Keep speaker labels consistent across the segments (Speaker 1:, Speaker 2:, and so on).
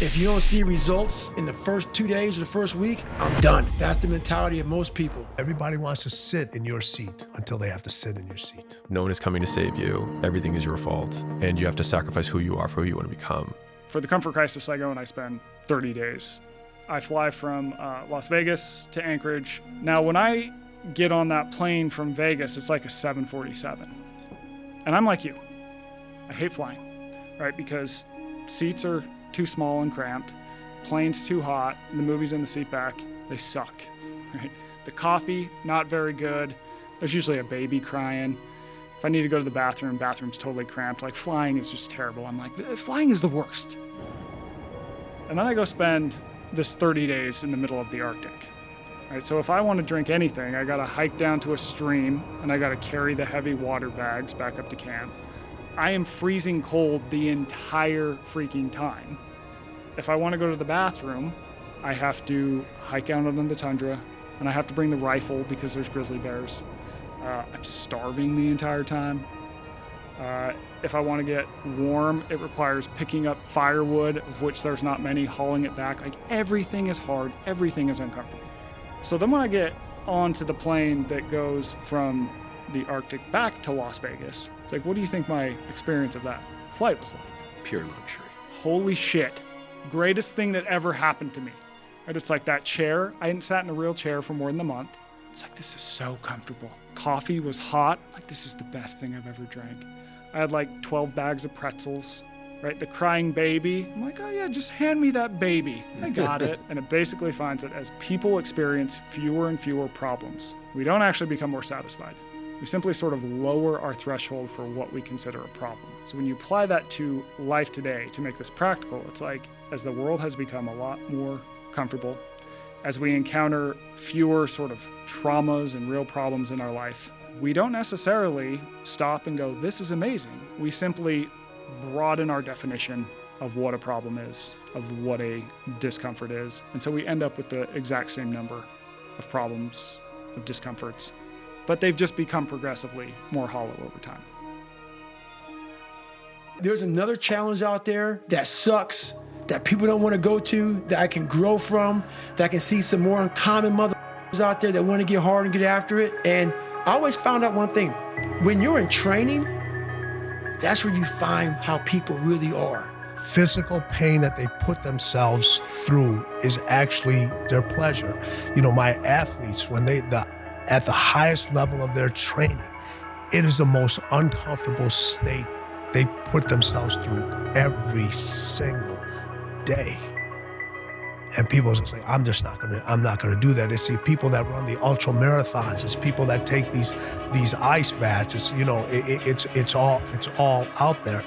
Speaker 1: If you don't see results in the first 2 days or the first week, I'm done. That's the mentality of most people.
Speaker 2: Everybody wants to sit in your seat until they have to sit in your seat.
Speaker 3: No one is coming to save you. Everything is your fault. And you have to sacrifice who you are for who you want to become.
Speaker 4: For the Comfort Crisis, I go and I spend 30 days. I fly from Las Vegas to Anchorage. Now, when I get on that plane from Vegas, it's like a 747. And I'm like you. I hate flying, right? Because seats are too small and cramped, plane's too hot, and the movies in the seat back, they suck, right? The coffee, not very good. There's usually a baby crying. If I need to go to the bathroom's totally cramped. Like, flying is just terrible. I'm like, flying is the worst. And then I go spend this 30 days in the middle of the Arctic, right? So if I want to drink anything, I gotta hike down to a stream, and I gotta carry the heavy water bags back up to camp. I am freezing cold the entire freaking time. If I want to go to the bathroom, I have to hike out on the tundra, and I have to bring the rifle because there's grizzly bears. I'm starving the entire time. If I want to get warm, it requires picking up firewood, of which there's not many, hauling it back. Like, everything is hard, everything is uncomfortable. So then when I get onto the plane that goes from the Arctic back to Las Vegas, it's like, what do you think my experience of that flight was like?
Speaker 5: Pure luxury.
Speaker 4: Holy shit. Greatest thing that ever happened to me. Right? It's like that chair. I hadn't sat in a real chair for more than a month. It's like, this is so comfortable. Coffee was hot. Like, this is the best thing I've ever drank. I had like 12 bags of pretzels, right? The crying baby. I'm like, oh yeah, just hand me that baby. I got it. And it basically finds that as people experience fewer and fewer problems, we don't actually become more satisfied. We simply sort of lower our threshold for what we consider a problem. So when you apply that to life today, to make this practical, it's like, as the world has become a lot more comfortable, as we encounter fewer sort of traumas and real problems in our life, we don't necessarily stop and go, this is amazing. We simply broaden our definition of what a problem is, of what a discomfort is. And so we end up with the exact same number of problems, of discomforts, but they've just become progressively more hollow over time.
Speaker 1: There's another challenge out there that sucks, that people don't want to go to, that I can grow from, that I can see some more uncommon motherfuckers out there that want to get hard and get after it. And I always found out one thing. When you're in training, that's where you find how people really are.
Speaker 2: Physical pain that they put themselves through is actually their pleasure. You know, my athletes, when at the highest level of their training, it is the most uncomfortable state they put themselves through every single day. And people just say, I'm not gonna do that. It's the people that run the ultra marathons. It's people that take these ice baths. It's, you know, it's all out there.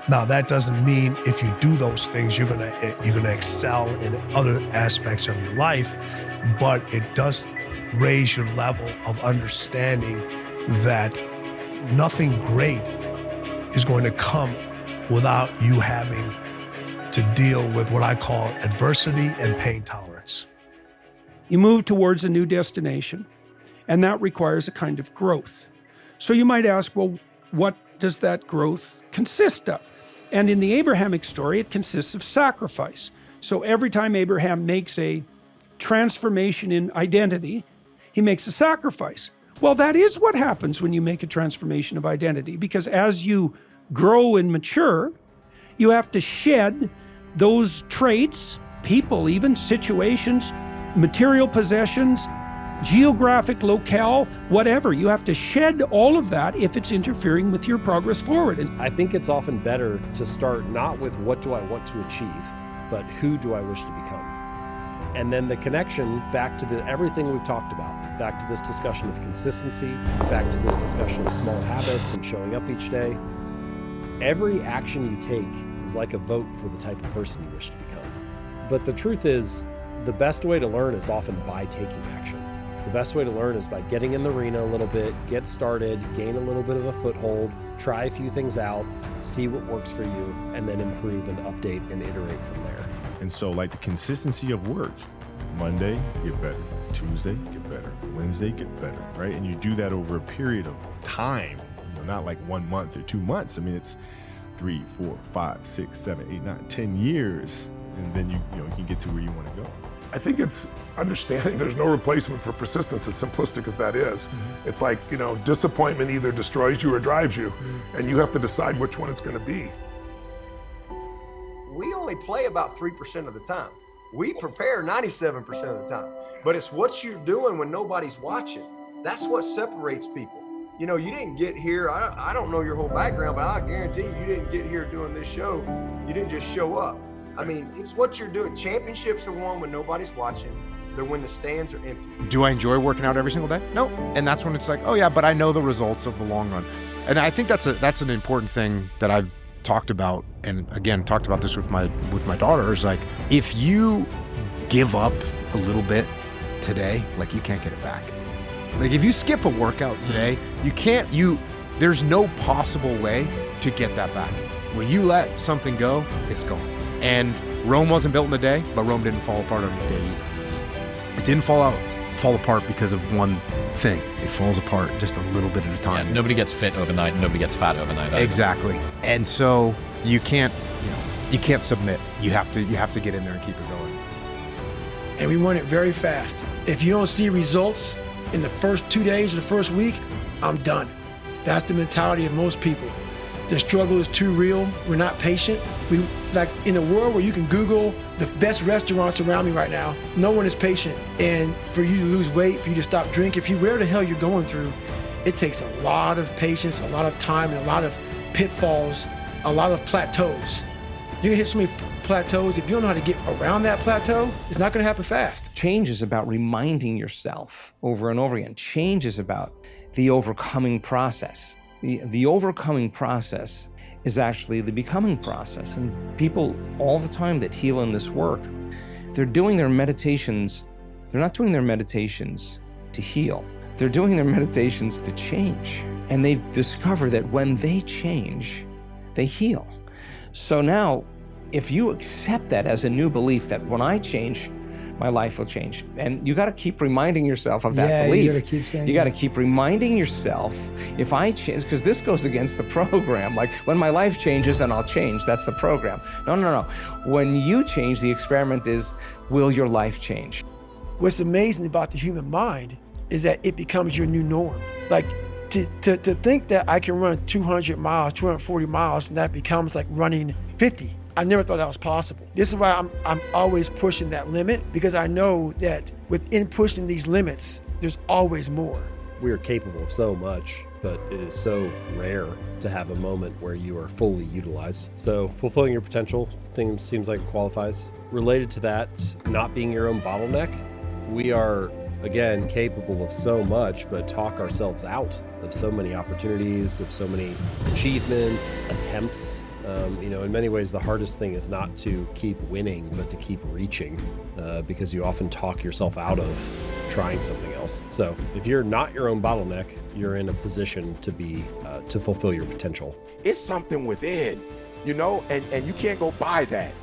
Speaker 2: Now, that doesn't mean if you do those things, you're gonna excel in other aspects of your life, but it does raise your level of understanding that nothing great is going to come without you having to deal with what I call adversity and pain tolerance.
Speaker 6: You move towards a new destination, and that requires a kind of growth. So you might ask, well, what does that growth consist of? And in the Abrahamic story, it consists of sacrifice. So every time Abraham makes a transformation in identity, he makes a sacrifice. Well, that is what happens when you make a transformation of identity, because as you grow and mature, you have to shed those traits, people, even situations, material possessions, geographic locale, whatever. You have to shed all of that if it's interfering with your progress forward. And
Speaker 7: I think it's often better to start not with what do I want to achieve, but who do I wish to become? And then the connection back to everything we've talked about, back to this discussion of consistency, back to this discussion of small habits and showing up each day. Every action you take is like a vote for the type of person you wish to become. But the truth is, the best way to learn is often by taking action. The best way to learn is by getting in the arena a little bit, get started, gain a little bit of a foothold, try a few things out, see what works for you, and then improve and update and iterate from there.
Speaker 8: And so, like, the consistency of work, Monday, get better. Tuesday, get better. Wednesday, get better, right? And you do that over a period of time, you know, not like 1 month or 2 months. I mean, it's 3, 4, 5, 6, 7, 8, 9, 10 years. and then you can get to where you want to go.
Speaker 5: I think it's understanding there's no replacement for persistence, as simplistic as that is. It's like, disappointment either destroys you or drives you, and you have to decide which one it's going to be.
Speaker 9: We only play about 3% of the time. We prepare 97% of the time, but it's what you're doing when nobody's watching. That's what separates people. You didn't get here, I don't know your whole background, but I guarantee you didn't get here doing this show. You didn't just show up. I mean, it's what you're doing. Championships are won when nobody's watching. They're when the stands are empty.
Speaker 10: Do I enjoy working out every single day? No. And that's when it's like, oh yeah, but I know the results of the long run. And I think that's an important thing that I've talked about, and again, talked about this with my daughter, is like, if you give up a little bit today, like, you can't get it back. Like, if you skip a workout today, there's no possible way to get that back. When you let something go, it's gone. And Rome wasn't built in a day, but Rome didn't fall apart on a day either. It didn't fall apart because of one thing. It falls apart just a little bit at a time.
Speaker 3: Yeah, nobody gets fit overnight, nobody gets fat overnight.
Speaker 10: Exactly. And so you can't submit. You have to get in there and keep it going.
Speaker 1: And we want it very fast. If you don't see results in the first 2 days or the first week, I'm done. That's the mentality of most people. The struggle is too real. We're not patient. We, like, in a world where you can Google the best restaurants around me right now, no one is patient. And for you to lose weight, for you to stop drinking, if you whatever the hell you're going through, it takes a lot of patience, a lot of time, and a lot of pitfalls, a lot of plateaus. You're gonna hit so many plateaus. If you don't know how to get around that plateau, it's not gonna happen fast.
Speaker 11: Change is about reminding yourself over and over again. Change is about the overcoming process. The overcoming process is actually the becoming process. And people all the time that heal in this work, they're doing their meditations. They're not doing their meditations to heal. They're doing their meditations to change. And they've discovered that when they change, they heal. So now, if you accept that as a new belief that when I change, my life will change. And you got to keep reminding yourself of that belief.
Speaker 12: You got to keep saying
Speaker 11: You got to keep reminding yourself, if I change, because this goes against the program. Like, when my life changes, then I'll change. That's the program. No. When you change, the experiment is, will your life change?
Speaker 1: What's amazing about the human mind is that it becomes your new norm. Like, to think that I can run 200 miles, 240 miles, and that becomes like running 50. I never thought that was possible. This is why I'm always pushing that limit, because I know that within pushing these limits, there's always more.
Speaker 7: We are capable of so much, but it is so rare to have a moment where you are fully utilized. So fulfilling your potential seems like it qualifies. Related to that, not being your own bottleneck, we are, again, capable of so much, but talk ourselves out of so many opportunities, of so many achievements, attempts. In many ways, the hardest thing is not to keep winning, but to keep reaching, because you often talk yourself out of trying something else. So if you're not your own bottleneck, you're in a position to fulfill your potential.
Speaker 13: It's something within, and you can't go buy that.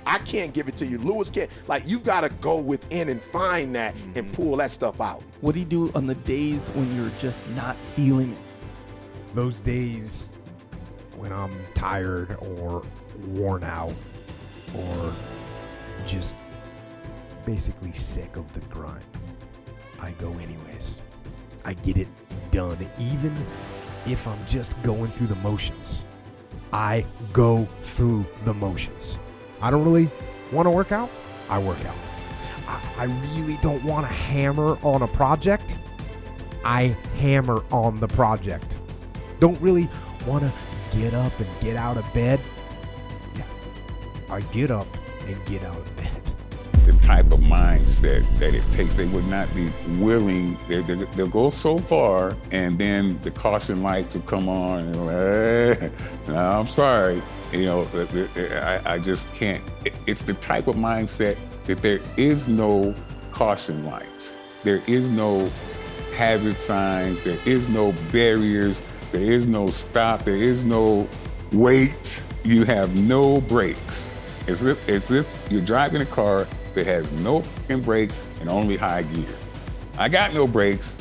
Speaker 13: I can't give it to you. Lewis can't. Like, you've got to go within and find that and pull that stuff out.
Speaker 12: What do you do on the days when you're just not feeling it?
Speaker 14: Those days when I'm tired or worn out or just basically sick of the grind, I go anyways. I get it done, even if I'm just going through the motions. I go through the motions. I don't really want to work out, I work out. I really don't want to hammer on a project, I hammer on the project. Don't really want to get up and get out of bed. Yeah, I get up and get out of bed.
Speaker 15: The type of mindset that it takes, they would not be willing, they'll go so far, and then the caution lights will come on, and no, I'm sorry, I just can't. It's the type of mindset that there is no caution lights. There is no hazard signs, there is no barriers, there is no stop, there is no wait, you have no brakes. It's if you're driving a car that has no brakes and only high gear. I got no brakes,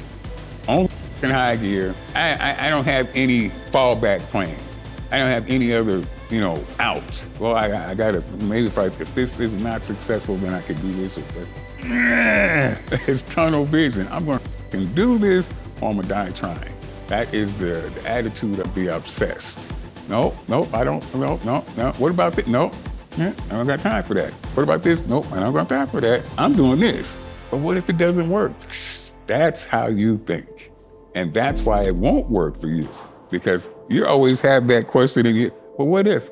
Speaker 15: only high gear. I don't have any fallback plan. I don't have any other, out. Well, I gotta, maybe if this is not successful, then I can do this or this. It's tunnel vision. I'm gonna do this or I'm gonna die trying. That is the attitude of the obsessed. No, I don't, no. What about this? No, I don't got time for that. What about this? Nope, I don't got time for that. I'm doing this. But what if it doesn't work? That's how you think. And that's why it won't work for you. Because you always have that question in you, well, what if?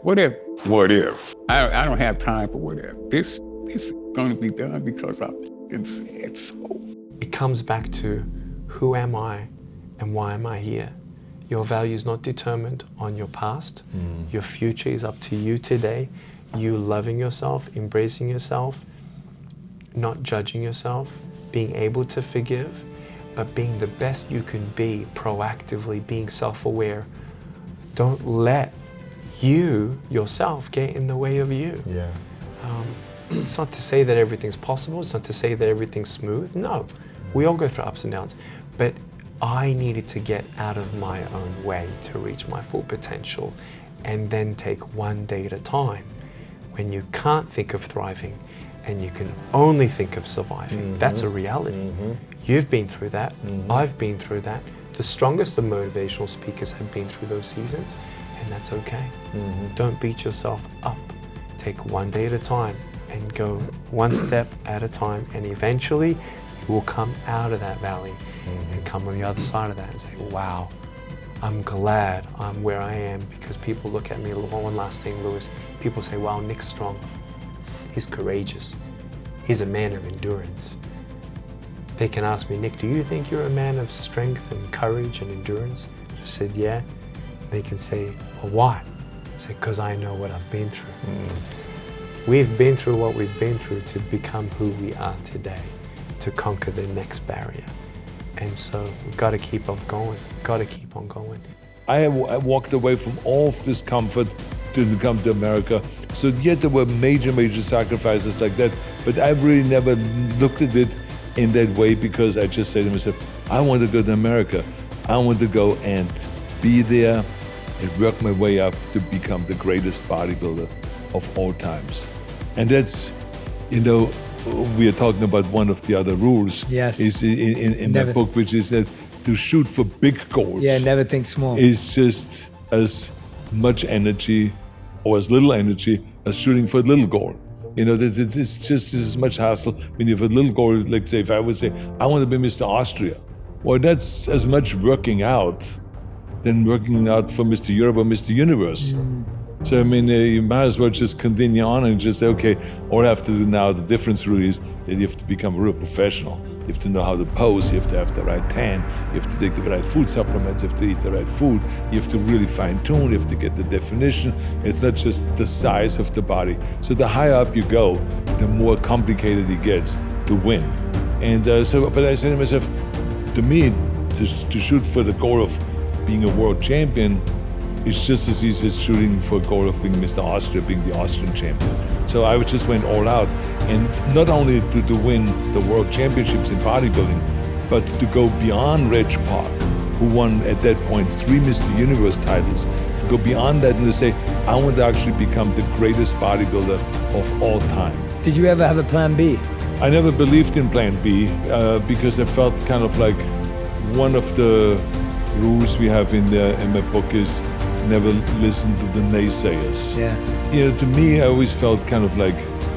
Speaker 15: I don't have time for what if. This is gonna be done because I fucking said so.
Speaker 16: It comes back to who am I and why am I here? Your value is not determined on your past. Your future is up to you today. You loving yourself, embracing yourself, not judging yourself, being able to forgive, but being the best you can be, proactively being self-aware. Don't let yourself get in the way of you.
Speaker 14: Yeah.
Speaker 16: It's not to say that everything's possible. It's not to say that everything's smooth. No, we all go through ups and downs. But I needed to get out of my own way to reach my full potential and then take one day at a time. When you can't think of thriving and you can only think of surviving, that's a reality. You've been through that. I've been through that. The strongest of motivational speakers have been through those seasons, and that's okay. Don't beat yourself up. Take one day at a time and go one step at a time, and eventually you will come out of that valley and come on the other side of that and say, wow, I'm glad I'm where I am, because people look at me. One last thing, Lewis. People say, wow, Nick's strong. He's courageous. He's a man of endurance. They can ask me, Nick, do you think you're a man of strength and courage and endurance? I said, yeah. They can say, well, why? I said, because I know what I've been through. We've been through what we've been through to become who we are today, to conquer the next barrier. And so we've got to keep on going,
Speaker 17: I walked away from all of this comfort to come to America. So yet there were major sacrifices like that, but I really never looked at it in that way, because I just say to myself, I want to go to America. I want to go and be there and work my way up to become the greatest bodybuilder of all times. And that's, we are talking about one of the other rules.
Speaker 18: Yes.
Speaker 17: Is in that book, which is that to shoot for big goals.
Speaker 18: Yeah, never think small.
Speaker 17: Is just as much energy or as little energy as shooting for a little goal. It's just as much hassle when you have a little goal. Like, say, if I would say, I want to be Mr. Austria. Well, that's as much working out than working out for Mr. Europe or Mr. Universe. So, you might as well just continue on and just say, okay, all I have to do now, the difference really is that you have to become a real professional. You have to know how to pose, you have to have the right tan, you have to take the right food supplements, you have to eat the right food, you have to really fine tune, you have to get the definition. It's not just the size of the body. So the higher up you go, the more complicated it gets to win. And but I say to myself, to me, to shoot for the goal of being a world champion, it's just as easy as shooting for a goal of being Mr. Austria, being the Austrian champion. So I just went all out, and not only to win the world championships in bodybuilding, but to go beyond Reg Park, who won at that point 3 Mr. Universe titles, to go beyond that and to say, I want to actually become the greatest bodybuilder of all time.
Speaker 18: Did you ever have a plan B?
Speaker 17: I never believed in plan B because I felt kind of like one of the rules we have in my book is never listen to the naysayers.
Speaker 18: Yeah.
Speaker 17: To me, I always felt kind of like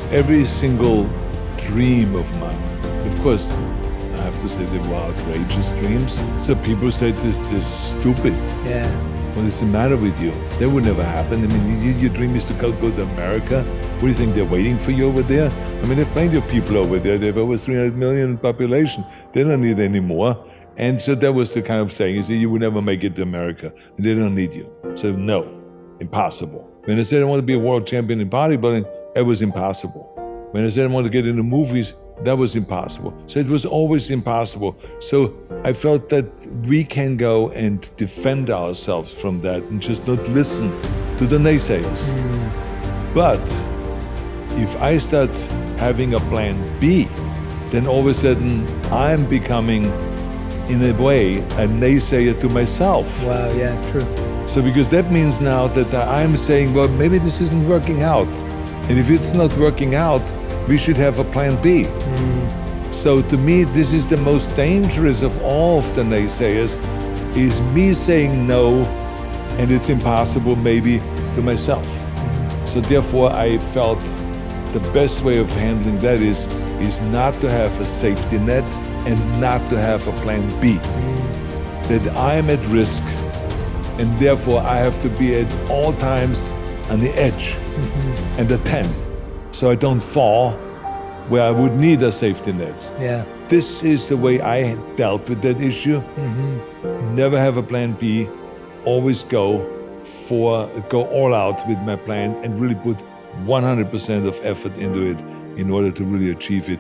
Speaker 17: every single dream of mine. Of course, I have to say they were outrageous dreams. So people say this is stupid.
Speaker 18: Yeah.
Speaker 17: What is the matter with you? That would never happen. Your dream is to go to America. What do you think, they're waiting for you over there? There are plenty of people over there. They have over 300 million population. They don't need any more. And so that was the kind of saying, you would never make it to America, and they don't need you. So no, impossible. When I said I want to be a world champion in bodybuilding, it was impossible. When I said I want to get into movies, that was impossible. So it was always impossible. So I felt that we can go and defend ourselves from that and just not listen to the naysayers. But if I start having a plan B, then all of a sudden I'm becoming, in a way, a naysayer to myself.
Speaker 18: Wow, yeah, true.
Speaker 17: So because that means now that I'm saying, well, maybe this isn't working out. And if it's not working out, we should have a plan B. So to me, this is the most dangerous of all of the naysayers, is me saying no, and it's impossible maybe to myself. So therefore I felt the best way of handling that is not to have a safety net and not to have a plan B. That I am at risk, and therefore I have to be at all times on the edge and at 10, so I don't fall where I would need a safety net.
Speaker 18: Yeah.
Speaker 17: This is the way I dealt with that issue. Never have a plan B, always go all out with my plan and really put 100% of effort into it in order to really achieve it.